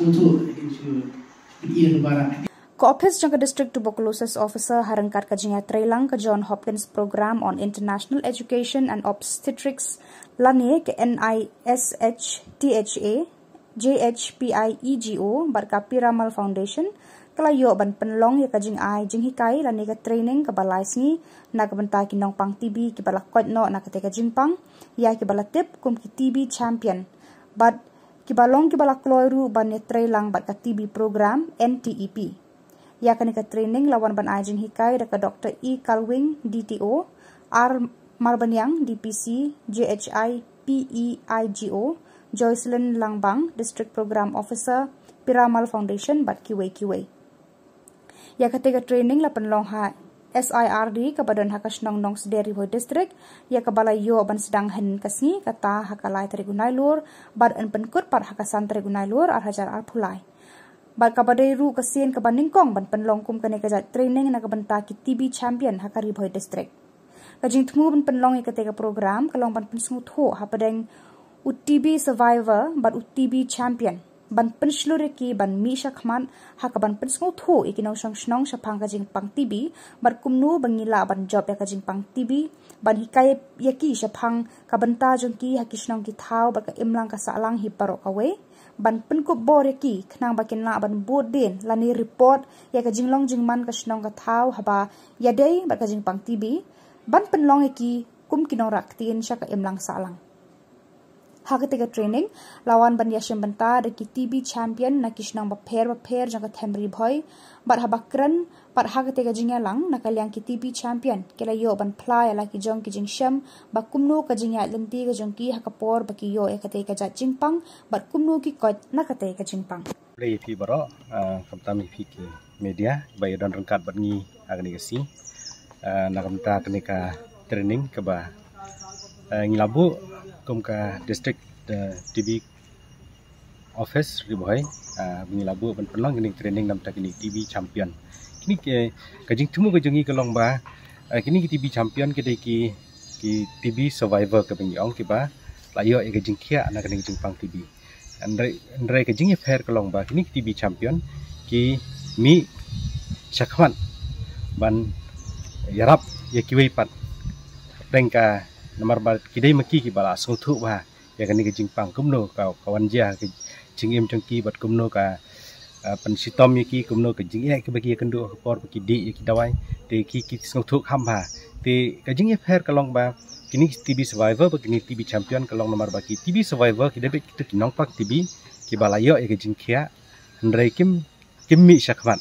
sungtu itu iya bara. Ko-Office Jangka District Tuberculosis Officer harangkat kajinya trailang ke John Hopkins Program on International Education and Obstetrics lani ke NISH-THA JHPIEGO barka Piramal Foundation kelayo ban penlong ya kajing ai jing hikai lani ke training ke balai sngi na ke benta kinong pang TB ke balak kot no na ke teka jingpang ya ke balak tip kum ki TB champion but ki balong ki balak kloiru ban ne trailang bat ka TB program NTEP ya kani ka training lawan ban ajing hikai da ka Dr. E. Kalwing DTO, R. Marbanyang DPC, JHI PEIGO, Joycelyn Langbang District Program Officer, Piramal Foundation bat QA. Ya ka training la penlong ha SIRD ka badan hakas nong Sederi Boy District ya ka balai yo ban sedang hen kasni kata hakalai trigunai lur bad en penkut par hakasan trigunai lur ar hajar ar pulai. Bal kabadai ru kasien kabaningkong ban penlong kum kane kajat training na kabanta ki TB champion hakari Boy District. Kajing temu ban penlong ikateka program kalong ban pensungut ho hapadeng UTB survivor ban UTB champion ban penslure ki ban mi shakman hakaban pensungut ho ikinong snong sapang kajing pang TB bar kumnu bangila ban job ya kajing pang TB ban hikay yaki sapang kabanta jongki hakisnong ki thau baka imlang kasalang hiparok away ban penkup boreki kenang bakin la ban bodin lani report ya ka jinglong jingman ka snong ka thau haba yadai ba ka jing pang TB ban penlong eki kum kinong raktin sya ka imlang salang ha ka training lawan ban yashim banta de ki TB champion na kisnong ba pher jang ka themri bhoi bar haba kran par ha ka jingalang na kalyang ki TB champion kela yo ban pla ya la ki jong ki jing sham ba kumno ka jingya lenti ka jong ki ha ka por ba ki yo e ka ja jingpang bar kumno ki ko na ka ka jingpang play pi baro kamtami pi ki media bay don rangkat bat ngi agni gasi na kamta ka training ka ba ngilabu kum ka district TB office riboy ngilabu ban penlang ini training nam tak ini TB champion kini ke kajing tumu kajongi kalong ba kini ki TB champion ke ki TB survivor ke bengi ong ki ba layo e kajing kia na kani kajing pang TB andre kajing e fair kalong ba kini ki TB champion ki mi chakman ban yarap ya kiwei pat rengka nomor bar kidai maki ki bala sungthu ba ya kani kajing pang kumno ka kawan ja ke jingim jongki bat kumno ka pen sitom ki kumno ka jing ke bagi kendu por ki di ki dawai te ki sungthu khamba te kajing e fair kalong ba kini TB survivor ba kini TB champion kalong nomor ba ki TB survivor ki debek ki nong pak TB ki bala yo e kajing khia ndrai kim mi shakman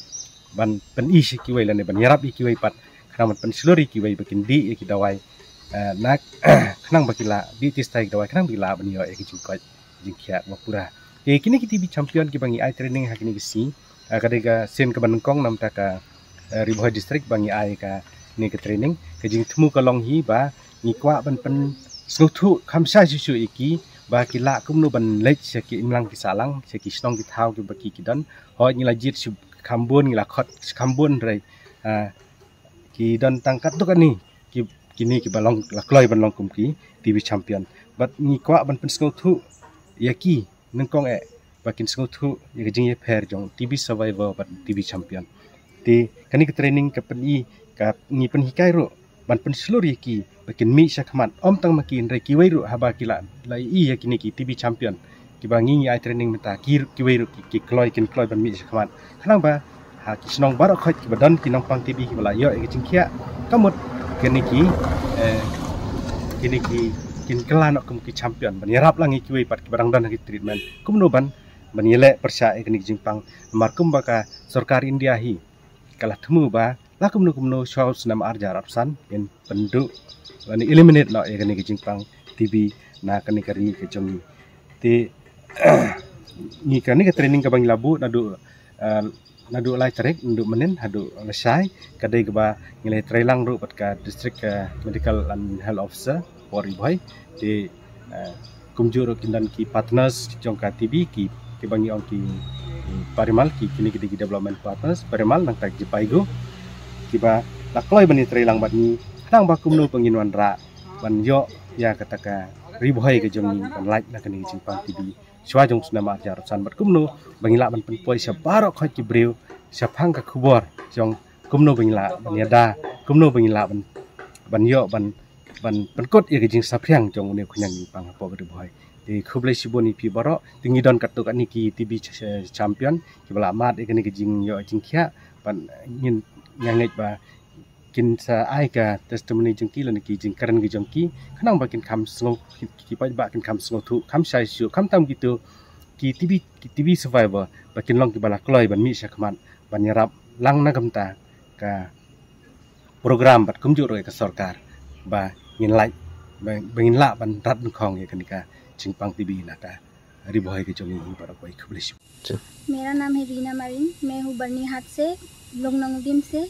ban pen isi ki wai lane ban yarap ki wai pat kramat pen slori ki wai bakin di ki dawai nak kenang bakila di tistai dawai kenang bila bani yo e ki jingkot jingkia mapura e kini ki TB champion ki bangi ai training hakini gisi kadega sen ke banengkong nam ta ka Riboy district bangi ai ka ni ke training ke jing temu kalong hi ba ni kwa ban pen snuthu khamsa jisu iki ba kila kumno ban lech ki imlang ki salang ki snong ki thau ki baki ki dan ho ni la jit khambun ni la khot khambun rai ki dan tangkat tu kan ni kini ki balong la kloi ban long kum ki TB champion but ni kwa ban pen snuthu yaki nengkong bakin snuthu ya jing ye pher jong TB survivor but TB champion ti kani ke training ke pen ka ni pen hikai ro ban pen slori ki bakin mi shakman om tang makin re ki weiru haba kila lai ya kini ki TB champion ki bangi ai training meta ki weiru ki kloi ban mi shakman khanang ba ha ki snong bar khoi ki badan ki nong pang TB ki bala yo ki jingkhia kamut kini ki kin kelan ok ki champion ban yarap langi ki wei pat ki barang dan ki treatment kumno ban yele persya kini ki jingpang markum baka sarkar India hi kala themu ba la kumno shaw senam arja rapsan in penduk lani eliminate no kini ki jingpang TB na kani kari ke jongi ti ni kani ke training ka bang labu nadu lai tarik ndu menen hadu lesai kadai ke ba ngile trailang ru pat ka district medical and health officer Pori Boy di kumjur kindan ki partners jongka TB ki bangi ong ki Parimal ki kini ki development partners Parimal nang tak jipaigo ki ba lakloi bani trailang bat ni nang ba kumno penginwan ra ban yo ya kataka riboy ke jongi ban like na kini jimpang TB Shwa jong nama jarusan bat kumno bangila ban penpoi sabaro khoi kibriu sapang ka khubor jong kumno bangila banyada kumno bangila ban yo ban penkot ya jing sapriang jong ne kunyang pang po beri boy di khublai siboni pi baro tingi don katuk ani ki TV champion ki bala mat ikani jing yo jing khia ban ngin nyangai ba kin sa ai ka testimony jeng ki lan ki jing karen ki jong ki khanang ba kin kham sngo ki pa ba kin kham sngo thu kham sai su kham tam gitu ki TV survivor ba kin long ki bala kloi ban mi sa khman ban yarap lang na gamta ka program bat kumju roi ka sarkar ba ngin lai bengin la ban rat khong ye kanika चिंगपांग टीवी नाका रिबोय के जोंगी पर कोई खबलिश। मेरा नाम है रीना मरीन, मैं हूँ बर्नीहाट से, लोंगनोंगदिम से।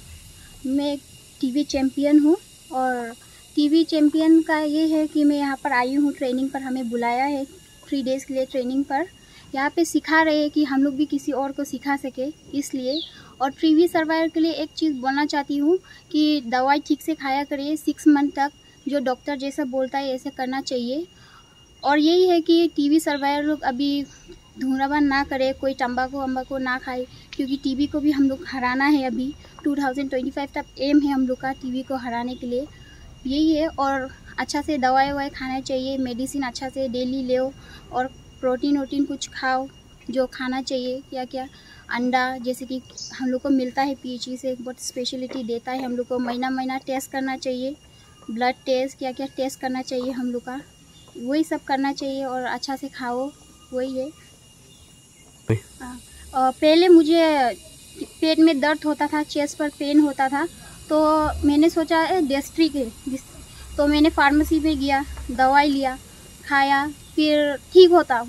मैं टीवी चैंपियन हूँ और टीवी चैंपियन का ये है कि मैं यहाँ पर आई हूँ ट्रेनिंग पर, हमें बुलाया है 3 डेज़ के लिए ट्रेनिंग पर। यहाँ पे सिखा रहे हैं कि हम लोग भी किसी और को सिखा सके इसलिए। और टीवी सर्वाइवर के लिए एक चीज़ बोलना चाहती हूँ कि दवाई ठीक से खाया करिए, 6 मंथ तक जो डॉक्टर जैसा बोलता है ऐसे करना चाहिए। और यही है कि टीवी सर्वाइवर लोग अभी धूम्रपान ना करे, कोई तंबाकू ना खाए, क्योंकि टीवी को भी हम लोग हराना है। अभी 2025 तक एम है हम लोग का टीवी को हराने के लिए, यही है। और अच्छा से दवाई खाना चाहिए, मेडिसिन अच्छा से डेली लो और प्रोटीन कुछ खाओ जो खाना चाहिए। क्या क्या अंडा जैसे कि हम लोग को मिलता है PHE से, बहुत स्पेशलिटी देता है हम लोग को। महीना टेस्ट करना चाहिए, ब्लड टेस्ट क्या क्या टेस्ट करना चाहिए हम लोग का, वही सब करना चाहिए और अच्छा से खाओ, वही है। पहले मुझे पेट में दर्द होता था, चेस्ट पर पेन होता था, तो मैंने सोचा गैस्ट्रिक है, तो मैंने फार्मेसी में गया, दवाई लिया, खाया, फिर ठीक होता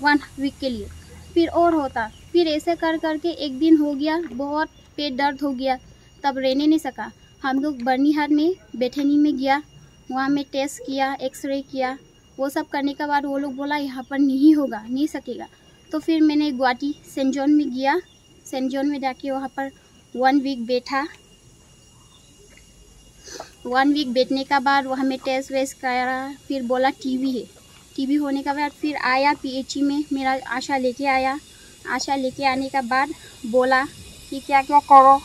1 वीक के लिए, फिर और होता, फिर ऐसे करके एक दिन हो गया, बहुत पेट दर्द हो गया, तब रहने नहीं सका। हम लोग बर्नीहाट में बेथनी में गया, वहाँ में टेस्ट किया, एक्सरे किया, वो सब करने के बाद वो लोग बोला यहाँ पर नहीं होगा, नहीं सकेगा। तो फिर मैंने गुवाहाटी सेंट जॉन में गया, सेंट जॉन में जाके वहाँ पर 1 वीक बैठा। 1 वीक बैठने के बाद वहाँ में टेस्ट वेस्ट करा, फिर बोला टीवी है। टीवी होने के बाद फिर आया PHE में, मेरा आशा लेके आया। आशा लेके आने के बाद बोला कि क्या क्या करो।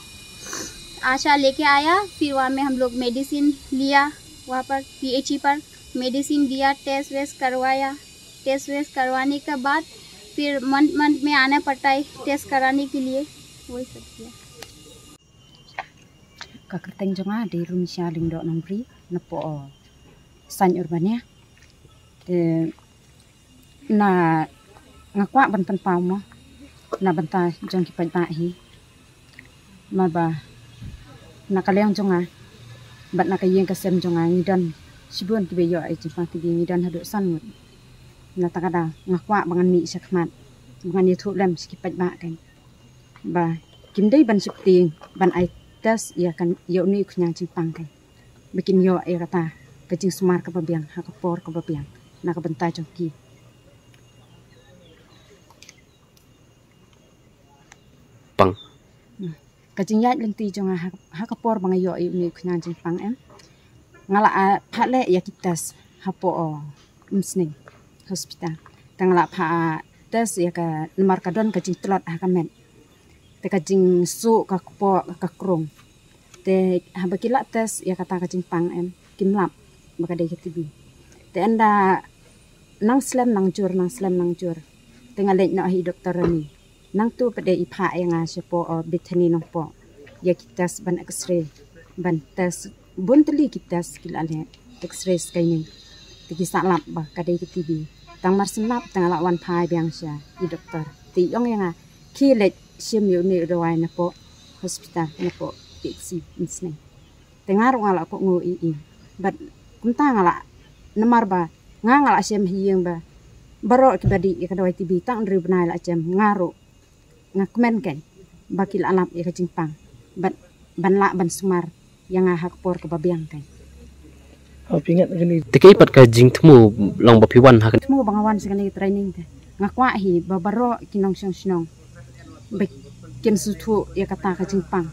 आशा लेके आया, फिर वहाँ में हम लोग मेडिसिन लिया, वहाँ पर PHE पर मेडिसिन दिया, टेस्ट वेस्ट करवाया। टेस्ट वेस्ट करवाने के बाद फिर मंथ में आना पड़ता है टेस्ट कराने के लिए, वही सब किया। Kakreteng jonga di Rumisha Lingdo Nambri napo san urbania na ngakwa ban pan pau mo na banta jong ki pai ba hi ma ba na kaleng jonga bat na kayeng kasem jonga ngidan sibun ti beyo ai jipang ti ngidan hadu san na takada ngakwa bangan mi sakmat bangan ni thu lem ski pai ba kan ba kimdei ban sukting ban ai tes ya kan yo ni kunyang cimpang kan bikin yo ai kata kecing sumar ke babiang ha kapor ke babiang na ka benta joki pang kecing yat lenti jonga ha kapor bang yo ai ni kunyang cimpang em ngala phale ya kitas hapo umsning hospital tangala pha tes ya ka nomor kadon kecing telot ha kamen te kacing su ka po ka krong te habakila tes ya kata kacing pang em kimlap baka dei TV te anda nang slam nang jur te ngalek no hi doktor ni nang tu pede ipha ya nga sepo Bethany no po ya kitas ban x-ray ban tes bunteli kitas kilale x-ray scanning te kisalap baka dei TV tang mar senap tangala wan phai biang sha i doktor ti yong ya nga kilek sim yu ni rawai na po hospital na po PHE insne tengar ngala ko ngo i bat kumta ngala namar ba ngala sim hiyeng ba baro ki badi ka dawai TV tang ri benai la jam ngaro ngakmen kan bakil alap ya kacingpang bat ban la ban sumar yang hak por ke babiang kan pingat gini tikai pat ka jing temu long bapiwan ha temu bangawan sekali training te ngakwa hi babaro kinong sinong baik kin sutu ya kata kacingpang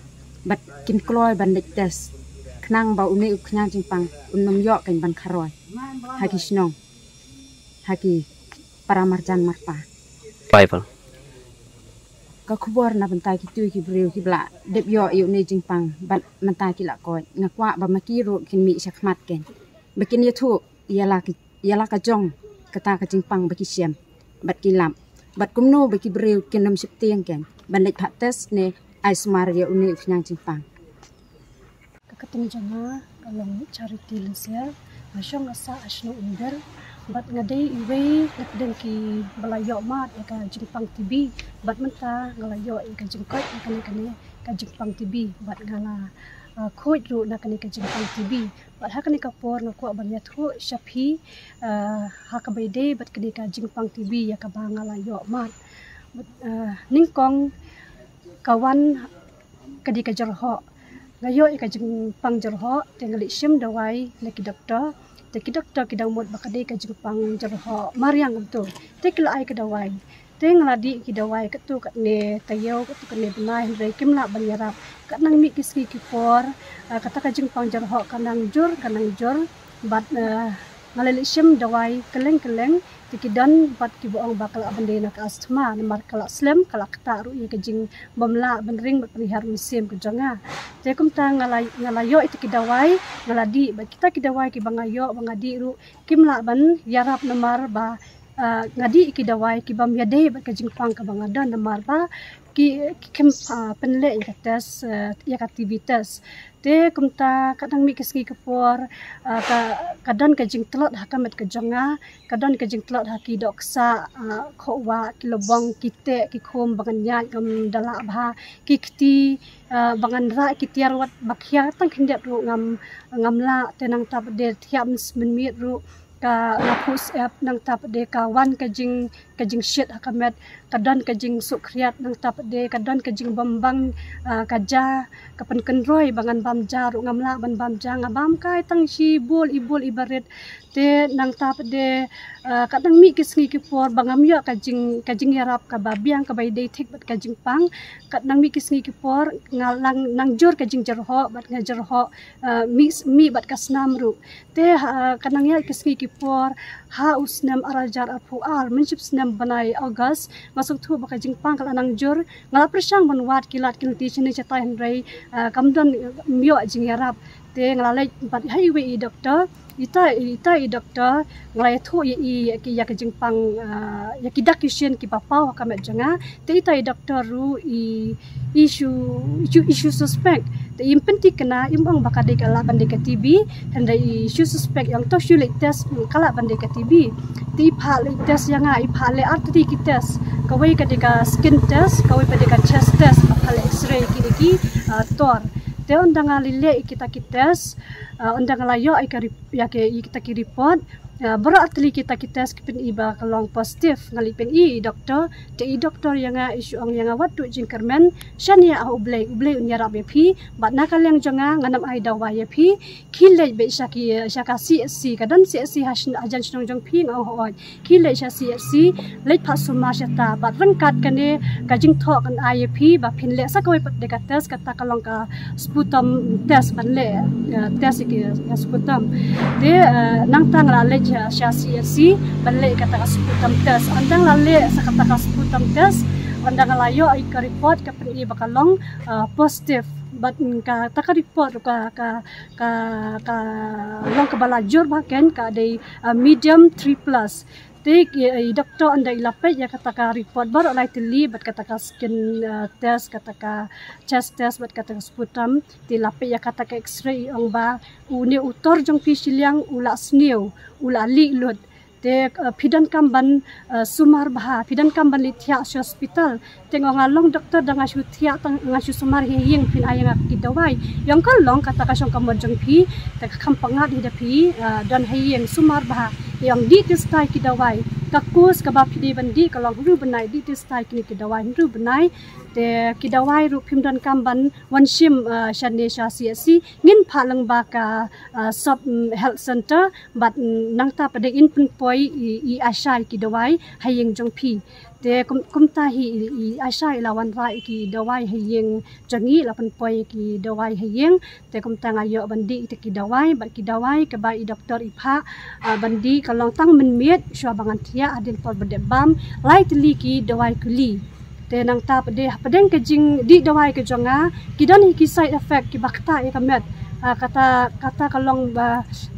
bat kin kloy ban dek tes knang ba uni uknyang cingpang unnom yo kan ban kharoy haki sinong haki para marjan marpa Bible. ka khubor na bentai ki tu ki breu ki bla dep yo yu ne jingpang bat mentai ki la ko ngakwa ba makiru kin mi sakmat ken bakin ye thu yala ka jong kata ka jingpang baki siam bat ki lam bat kumno baki breu kin nam sip tiang ken bandai phat tes ne ai smar ye uni nyang jingpang Kakating janga along charity lenser asyong asa asno under bat ngadai iwe nakdeng ki balayo mat ka jingpang TV bat menta ngalayo ka jingkot kane ka jingpang TV bat ngala khoi ru na kane ka jingpang TV bat hakane ka por na ko banyat ho shaphi hakabaide bat kane ka jingpang TV ya ka bangalayo mat ningkong kawan kadi ka jarho ngayo ka jingpang jarho tengali sim dawai leki doktor teki doktor kidang mod bakade ka jingpang jarho mariang tu tekla ai ka dawai tengladi ki dawai ka tu kat ne tayo ka tu ne benai hendrai kimla banyarap kat nang mi kiski ki por kata ka jingpang jarho kanang jur bat ngalali sim dawai keleng tikidan bat ki boong bakal abande nak astma namar kala slam kala kata ru ye kajing bomla benring bat perihar musim ke janga tekum ta ngalayo itu kidawai ngaladi bat kita kidawai ki bangayo bangadi ru kimla ban yarap namar ba ngadi kidawai ki bam yade bat kajing pang ka bangadan namar ba ki kim penle ya tes ya aktivitas te kumta kadang mi kiski kapor kadang kajing telot hakamet ke janga kadang kajing telot haki doksa khowa kilobong kite ki khom bangan nya ngam dala bha ki kti bangan ra ki tiarwat bakhya tang khindet ru ngamla tenang tap de thiam minmit ru ka lapus app nang tap de ka wan kajing shit hakamet kadon kajing sukriat nang tap de kadon kajing bambang kaja kapan kenroi bangan bamja ru ngamla ban bamja ngabam kai tang si ibul ibaret te nang tap de kadang mi kisngi ki por bangam ya kajing yarap ka babiang ka baidei thik bat kajing pang kadang mi kisngi ki por ngalang nang jur kajing jarho bat ngajarho mi bat kasnam ru te kadang ya kisngi ki por ha usnam arajar apu al menship snam banai August masuk tu baka jingpang kala nang jur ngala persang banwat kilat kilti chini chatai hendrai kamdon mio jing yarap te ngala bat highway doktor ita doktor ngalai thu i ki ya jingpang ya kidak kisien ki papau kamet janga te ita doktor ru i issue suspect te impenti kena imbang bakade kala bande ka TB hendai issue suspect yang to shule test kala bande ka TB ti phale test yang ai phale artri ki test kawai ka deka skin test kawai pa deka chest test phale x-ray ki tor te undang alile kita ki test undang layo ai ka ya ke kita ki report beratli kita tes kipin iba kalong positif ngalipin doktor te doktor yang isu ang yang watu jingkermen shania ublei unyarap yapi bat nakal yang janga nganam ai dawa yapi khile be shaka CSC kadan CSC hasin ajan snong jong pi ngau hoi khile sha CSC leit phasuma shata bat rangkat kane kajing thok an IAP ba phinle sakoi pat deka tes kata kalong ka sputum test banle test ki sputum de nang tang la le sya CSC balik kata sputum test andang lale sa kata sputum test andang layo ay ka report ka pin bakalong positive but ka taka report ka long ka balajur baken ka day medium 3+ te doktor anda ilapet ya kata ka report baru lai tili bat kata ka skin test kata ka chest test bat kata ka sputum tilapet ya kata ka x-ray ang ba uni utor jong pisiliang ula snew ula li lut te pidan kamban sumar bah pidan kamban lithia hospital tengok ngalong doktor dengan syutia ngasyu sumar hiying pin ayang kidawai yang kalong kata ka syong kamban jong pi te kampangat hidapi dan hiying sumar bah yang di testai kidawai kakus ka bapidi bandi kalau ru benai di testai kini kidawai ru benai te kidawai ru pimdan kamban wanshim shande sha CSC ngin phalang ba ka sub health center but nang ta pade in pun poi i asai kidawai hayeng jong pi te kumta hi asai lawan rai ki dawai hayeng jangi lapan poi ki dawai hayeng te kumta ngayo bandi te ki dawai ba ki dawai ka ba i doktor ipha bandi kalong tang menmiet swa bangan ya adil por bede bam lai tili ki dawai kuli te nang ta padeng ke jing di dawai ke jonga ki don ki side effect ki bakta ya kamet kata kalong ba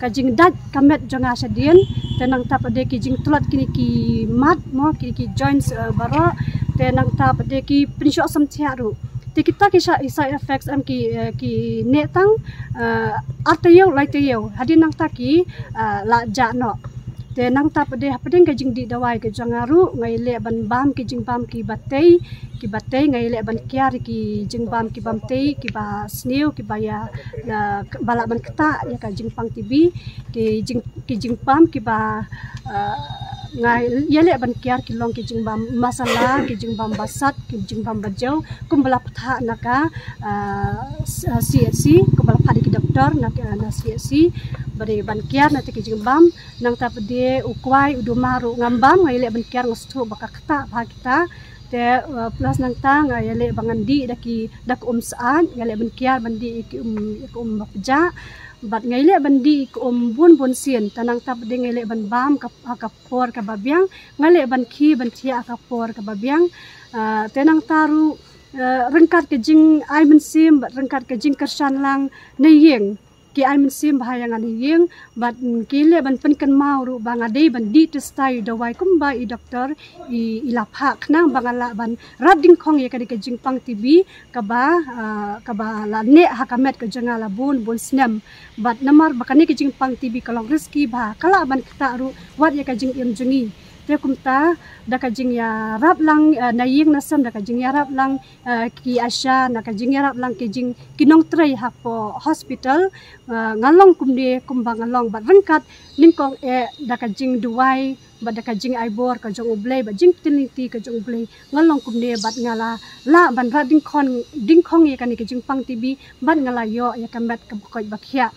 kajing dat kamet jonga sadien te nang ta pade ki jing tulat kini ki mat mo ki joints baro te nang ta pade ki pinsho sam thiaru te kita ki side effects am ki netang artayau laitayau hadin nang ta ki la ja no te nang ta pade ka jing di dawai ke jangaru ngai le ban bam ki jing bam ki batei ngai le ban kiar ki jing bam ki bam tei ki ba sneu ki ba ya bala ban kata ya ka jing pang tibi ki jing bam ki ba ngai ya le ban kiar ki long ki jing bam masala ki jing bam basat ki jing bam bajau kumbala patha naka CSC kumbala phadi ki doktor naka na CSC bari ban kiar na ki jing bam nang ta pade ukwai udumaru ngambam ngai le ban kiar ngostu baka kata bha kita te plus nang ta ngai le bangandi dak saat ngai le ban kiar bandi ki bakja bat ngai le bandi ki bun sien tanang ta pade ngai le ban bam ka por ka babyang ngai le ban khi ban thia ka por ka babyang tenang taru rengkat ke jing ai men sim rengkat ke jing kersan lang neyeng ki ai men sim bahaya ngan yeng bat kile ban penkan mau ru bang ade ban di testai dawai kumba i doktor i lapha knang bangala ban rading khong ye kadi ke jing pang tibi kaba la ne hakamet ke jangala bun snem bat namar bakani ke jing pang tibi kalong reski ba kala ban kata ru wat ye ke jing im jungi te kumta da ka jing ya rap lang na yeng nasam da ka jing ya rap lang ki asha na ka jing ya rap lang ki jing kinong tray hapo hospital ngalong kumde kumbang ngalong bat rengkat ningkong da ka jing duwai ba da ka jing aibor ka jong ublei ba jing tiniti ka jong ublei ngalong kumde bat ngala la ban ra ding khong ye kan ki jing pang tibi bat ngala yo ya kamet ka bokoi bakhia